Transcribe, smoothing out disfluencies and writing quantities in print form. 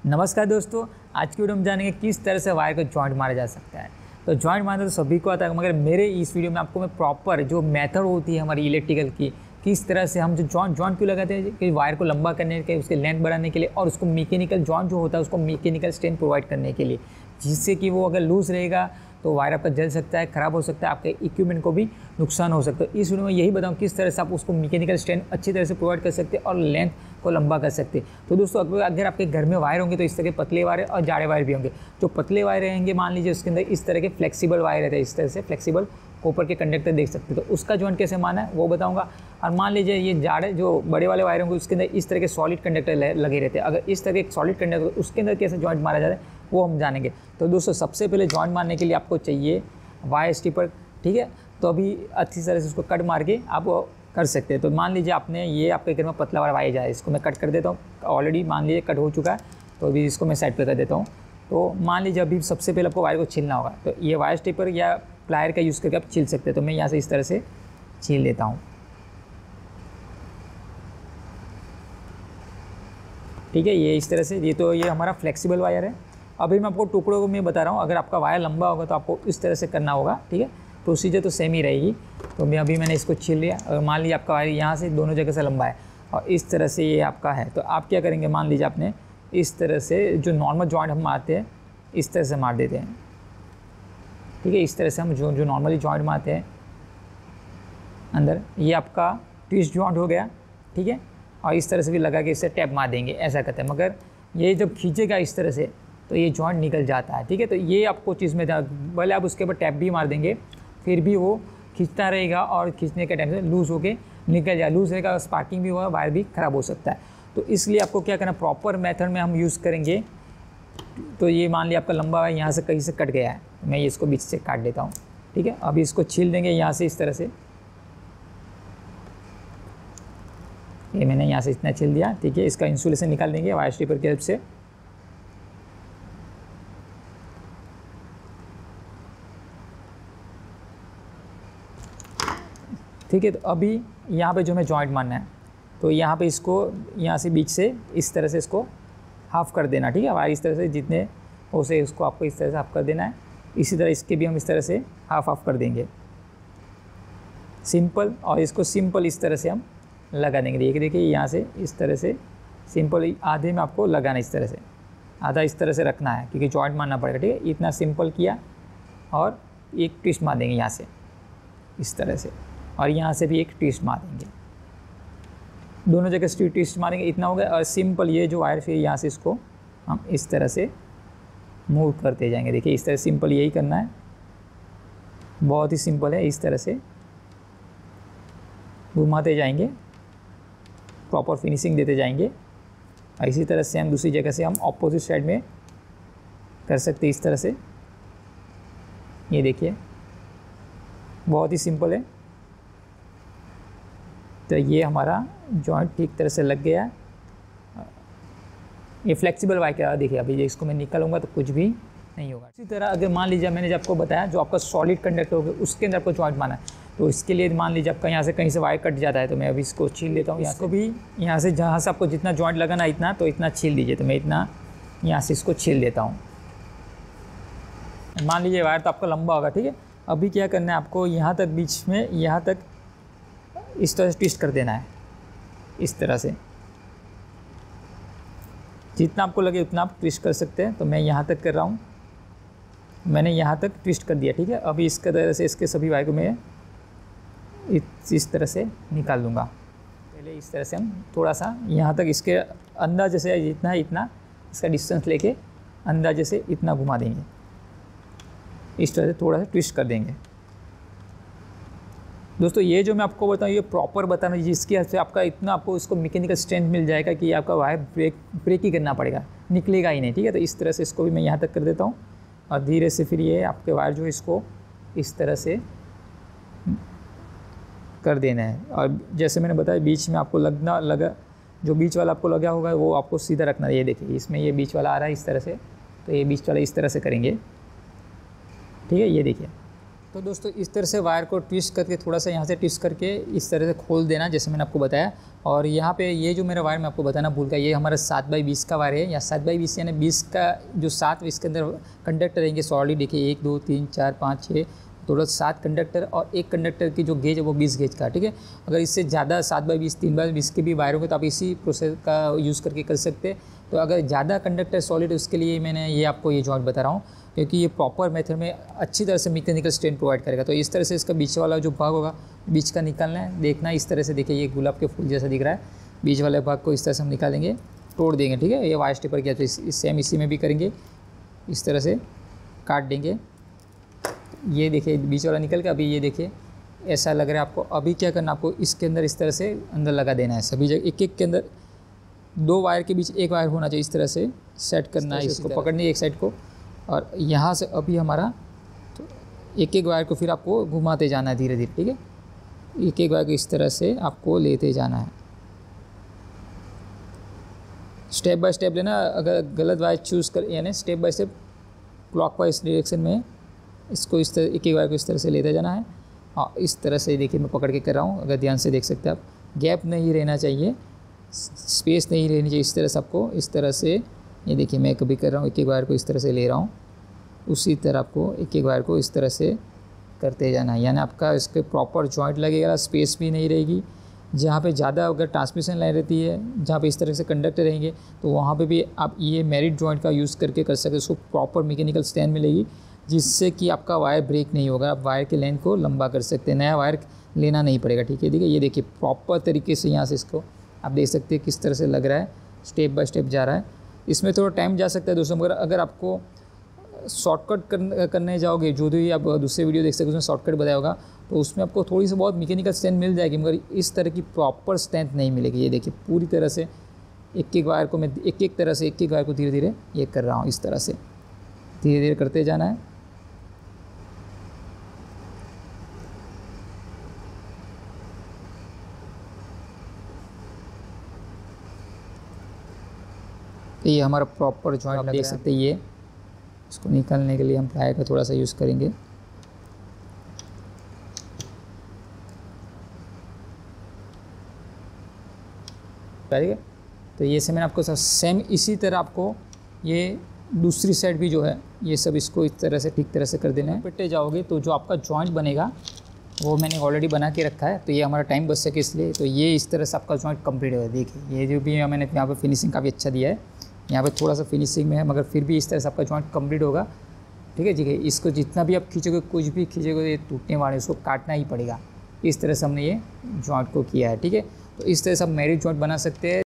नमस्कार दोस्तों, आज की वीडियो में जानेंगे किस तरह से वायर को जॉइंट मारा जा सकता है। तो जॉइंट मारना तो सभी को आता है, मगर मेरे इस वीडियो में आपको मैं प्रॉपर जो मेथड होती है हमारी इलेक्ट्रिकल की, किस तरह से हम जो जॉइंट क्यों लगाते हैं कि वायर को लंबा करने के, उसके लेंथ बढ़ाने के लिए, और उसको मैकेनिकल जॉइंट जो होता है उसको मैकेनिकल स्ट्रेंथ प्रोवाइड करने के लिए, जिससे कि वो अगर लूज़ रहेगा तो वायर आपका जल सकता है, ख़राब हो सकता है, आपके इक्विपमेंट को भी नुकसान हो सकता है। इस वीडियो में यही बताऊँ किस तरह से आप उसको मैकेनिकल स्ट्रेंथ अच्छी तरह से प्रोवाइड कर सकते हैं और लेंथ को लंबा कर सकते हैं। तो दोस्तों, अगर आपके घर में वायर होंगे तो इस तरह के पतले वायर और जाड़े वायर भी होंगे। जो पतले वायर रहेंगे, मान लीजिए उसके अंदर इस तरह के फ्लेक्सिबल वायर रहते हैं, इस तरह से फ्लेक्सिबल कॉपर के कंडक्टर देख सकते हैं, तो उसका जॉइंट कैसे माना है वो बताऊंगा। और मान लीजिए ये जाड़े जो बड़े वाले वायर होंगे उसके अंदर इस तरह के सॉलिड कंडक्टर लगे रहते हैं, अगर इस तरह के सॉलिड कंडक्टर उसके अंदर कैसे जॉइंट मारा जाता है वो हम जानेंगे। तो दोस्तों, सबसे पहले जॉइंट मारने के लिए आपको चाहिए वायर स्ट्रिपर, ठीक है। तो अभी अच्छी तरह से उसको कट मार के आप कर सकते हैं। तो मान लीजिए आपने ये आपके घर में पतला वाला वायर जाए, इसको मैं कट कर देता हूँ। ऑलरेडी मान लीजिए कट हो चुका है, तो अभी इसको मैं साइड पे कर देता हूँ। तो मान लीजिए अभी सबसे पहले आपको वायर को छीलना होगा, तो ये वायर स्ट्रिपर या प्लायर का यूज़ करके आप छील सकते हैं। तो मैं यहाँ से इस तरह से छील लेता हूँ, ठीक है। ये इस तरह से, ये हमारा फ्लेक्सिबल वायर है। अभी मैं आपको टुकड़ों को मैं बता रहा हूँ, अगर आपका वायर लंबा होगा तो आपको इस तरह से करना होगा, ठीक है। प्रोसीजर तो सेम ही रहेगी। तो मैंने इसको छील लिया। अगर मान लीजिए आपका वायर यहाँ से दोनों जगह से लंबा है और इस तरह से ये आपका है, तो आप क्या करेंगे, मान लीजिए आपने इस तरह से जो नॉर्मल जॉइंट हम मारते हैं इस तरह से मार देते हैं, ठीक है। इस तरह से हम जो नॉर्मली जॉइंट मारते हैं अंदर, ये आपका ट्विस्ट जॉइंट हो गया, ठीक है। और इस तरह से भी लगा के इससे टैप मार देंगे, ऐसा करते हैं। मगर ये जब खींचेगा इस तरह से तो ये जॉइंट निकल जाता है, ठीक है। तो ये आपको चीज़ में भले आप उसके ऊपर टैप भी मार देंगे फिर भी वो खींचता रहेगा और खींचने के टाइम से लूज़ होके निकल जाए। लूज़ रहेगा, स्पार्किंग भी होगा, वायर भी ख़राब हो सकता है। तो इसलिए आपको क्या करना, प्रॉपर मेथड में हम यूज़ करेंगे। तो ये मान लिया आपका लंबा वायर यहाँ से कहीं से कट गया है, मैं इसको बीच से काट देता हूँ, ठीक है। अभी इसको छील देंगे यहाँ से इस तरह से। ये मैंने यहाँ से इतना छील दिया, ठीक है। इसका इंसुलेशन निकाल देंगे वायर स्ट्रिपर की हेल्प से। ठीक है। तो अभी यहाँ पे जो हमें जॉइंट मारना है, तो यहाँ पे इसको यहाँ से बीच से इस तरह से इसको हाफ़ कर देना, ठीक है। वायर इस तरह से जितने हो से उसको आपको इस तरह से हाफ़ कर देना है। इसी तरह इसके भी हम इस तरह से हाफ़ कर देंगे, सिंपल। और इसको सिंपल इस तरह से हम लगा देंगे। देखिए यहाँ से इस तरह से सिंपल आधे में आपको लगाना, इस तरह से आधा इस तरह से रखना है क्योंकि जॉइंट मारना पड़ेगा, ठीक है। इतना सिंपल किया और एक ट्विस्ट मार देंगे यहाँ से इस तरह से, और यहाँ से भी एक ट्विस्ट मार देंगे, दोनों जगह ट्विस्ट मारेंगे। इतना हो गया। और सिंपल ये जो वायर फिर यहाँ से इसको हम इस तरह से मूव करते जाएंगे। देखिए इस तरह सिंपल यही करना है, बहुत ही सिंपल है। इस तरह से घुमाते जाएंगे, प्रॉपर फिनिशिंग देते जाएंगे। और इसी तरह से हम दूसरी जगह से हम ऑपोजिट साइड में कर सकते हैं इस तरह से। ये देखिए बहुत ही सिंपल है। तो ये हमारा जॉइंट ठीक तरह से लग गया। ये फ्लेक्सिबल वायर का देखिए, अभी इसको मैं निकालूंगा तो कुछ भी नहीं होगा। इसी तरह अगर मान लीजिए मैंने आपको बताया जो आपका सॉलिड कंडक्टर होगा उसके अंदर आपको जॉइंट मारना है, तो इसके लिए मान लीजिए आपका यहाँ से कहीं से वायर कट जाता है, तो मैं अभी इसको छील लेता हूँ। इसको भी यहाँ से जहाँ से आपको जितना जॉइंट लगाना इतना, तो इतना छील दीजिए। तो मैं इतना यहाँ से इसको छील देता हूँ। मान लीजिए वायर तो आपका लंबा होगा, ठीक है। अभी क्या करना है आपको, यहाँ तक बीच में यहाँ तक इस तरह से ट्विस्ट कर देना है, इस तरह से जितना आपको लगे उतना आप ट्विस्ट कर सकते हैं। तो मैं यहाँ तक कर रहा हूँ, मैंने यहाँ तक ट्विस्ट कर दिया, ठीक है। अभी इसके तरह से इसके सभी वायर को मैं इस तरह से निकाल दूँगा। पहले इस तरह से हम थोड़ा सा यहाँ तक इसके अंदाजे से जितना है इतना इसका डिस्टेंस लेके अंदाजे से इतना घुमा देंगे, इस तरह से थोड़ा सा ट्विस्ट कर देंगे। दोस्तों, ये जो मैं आपको बताऊँ ये प्रॉपर बताना, जिसकी वजह से आपका इतना आपको इसको मैकेनिकल स्ट्रेंथ मिल जाएगा कि आपका वायर ब्रेक ही करना पड़ेगा, निकलेगा ही नहीं, ठीक है। तो इस तरह से इसको भी मैं यहाँ तक कर देता हूँ और धीरे से फिर ये आपके वायर जो है इसको इस तरह से कर देना है। और जैसे मैंने बताया बीच में आपको लगा जो बीच वाला आपको लगा होगा वो आपको सीधा रखना है। ये देखिए इसमें ये बीच वाला आ रहा है इस तरह से, तो ये बीच वाला इस तरह से करेंगे, ठीक है। ये देखिए तो दोस्तों इस तरह से वायर को ट्विस्ट करके थोड़ा सा यहाँ से ट्विस्ट करके इस तरह से खोल देना, जैसे मैंने आपको बताया। और यहाँ पे ये जो मेरा वायर मैं आपको बताना भूल गया, ये हमारा 7x20 का वायर है, या 7x20 यानी 20 का जो 7 इसके अंदर कंडक्टर रहेंगे सॉलिड। देखिए 1 2 3 4 5 6 टोटल 7 कंडक्टर, और एक कंडक्टर की जो गेज है वो 20 गेज का, ठीक है। अगर इससे ज़्यादा 7x20 3x20 के भी वायर होंगे तो आप इसी प्रोसेस का यूज़ करके कर सकते हैं। तो अगर ज़्यादा कंडक्टर सॉलिड उसके लिए मैंने ये आपको ये जॉइंट बता रहा हूँ, क्योंकि ये प्रॉपर मेथड में अच्छी तरह से मैकेनिकल स्ट्रेंथ प्रोवाइड करेगा। तो इस तरह से इसका बीच वाला जो भाग होगा बीच का निकालना है, देखना इस तरह से। देखिए ये गुलाब के फूल जैसा दिख रहा है, बीच वाले भाग को इस तरह से हम निकालेंगे, तोड़ देंगे, ठीक है। ये वायर स्टेपर किया तो सेम इसी में भी करेंगे, इस तरह से काट देंगे। ये देखिए बीच वाला निकल के, अभी ये देखिए ऐसा लग रहा है आपको। अभी क्या करना, आपको इसके अंदर इस तरह से अंदर लगा देना है सभी जगह, एक एक के अंदर 2 वायर के बीच 1 वायर होना चाहिए, इस तरह से सेट करना है। इसको पकड़नी है एक साइड को, और यहाँ से अभी हमारा तो एक एक वायर को फिर आपको घुमाते जाना है धीरे धीरे, ठीक है। एक एक वायर को इस तरह से आपको लेते जाना है, स्टेप बाय स्टेप लेना। अगर गलत वायर चूज़ कर, यानी step by step clockwise direction में इसको इस तरह एक एक वायर को इस तरह से लेते जाना है। हाँ इस तरह से देखिए मैं पकड़ के कर रहा हूँ, अगर ध्यान से देख सकते हैं आप, गैप नहीं रहना चाहिए, स्पेस नहीं रहनी चाहिए, इस तरह से आपको इस तरह से, ये देखिए मैं कभी कर रहा हूँ, एक एक वायर को इस तरह से ले रहा हूँ, उसी तरह आपको एक एक वायर को इस तरह से करते जाना है। यानी आपका इसके प्रॉपर जॉइंट लगेगा, स्पेस भी नहीं रहेगी। जहाँ पे ज़्यादा अगर ट्रांसमिशन लाइन रहती है, जहाँ पे इस तरह से कंडक्टर रहेंगे, तो वहाँ पे भी आप ये मेरिट जॉइंट का यूज़ करके कर सकते हो। उसको प्रॉपर मैकेनिकल स्ट्रेंथ मिलेगी, जिससे कि आपका वायर ब्रेक नहीं होगा। आप वायर के लेंथ को लंबा कर सकते हैं, नया वायर लेना नहीं पड़ेगा, ठीक है। देखिए ये देखिए प्रॉपर तरीके से यहाँ से इसको आप देख सकते हैं किस तरह से लग रहा है, स्टेप बाय स्टेप जा रहा है। इसमें थोड़ा टाइम जा सकता है दोस्तों, मगर अगर आपको शॉर्टकट करने जाओगे, जो भी आप दूसरे वीडियो देख सकते हो उसमें शॉर्टकट बताया होगा, तो उसमें आपको थोड़ी सी बहुत मैकेनिकल स्ट्रेंथ मिल जाएगी, मगर इस तरह की प्रॉपर स्ट्रेंथ नहीं मिलेगी। ये देखिए पूरी तरह से एक एक वायर को मैं एक एक तरह से एक एक वायर को धीरे धीरे ये कर रहा हूँ, इस तरह से धीरे धीरे करते जाना है। तो ये हमारा प्रॉपर जॉइंट देख सकते हैं। ये इसको निकालने के लिए हम प्लाई का थोड़ा सा यूज़ करेंगे। ठीक है, तो ये से मैंने आपको सेम इसी तरह आपको ये दूसरी साइड भी जो है ये सब इसको इस तरह से ठीक तरह से कर देना है। पिटे जाओगे तो जो आपका जॉइंट बनेगा वो मैंने ऑलरेडी बना के रखा है, तो ये हमारा टाइम बच सके इसलिए। तो ये इस तरह से आपका जॉइंट कंप्लीट होगा। देखिए ये जो भी मैंने यहाँ पे फिनिशिंग काफ़ी अच्छा दिया है, यहाँ पे थोड़ा सा फिनिशिंग में है, मगर फिर भी इस तरह से आपका जॉइंट कंप्लीट होगा, ठीक है। ठीक है, इसको जितना भी आप खींचोगे, कुछ भी खींचोगे, ये टूटने वाले, इसको काटना ही पड़ेगा। इस तरह से हमने ये जॉइंट को किया है, ठीक है। तो इस तरह से आप मैरिज जॉइंट बना सकते हैं।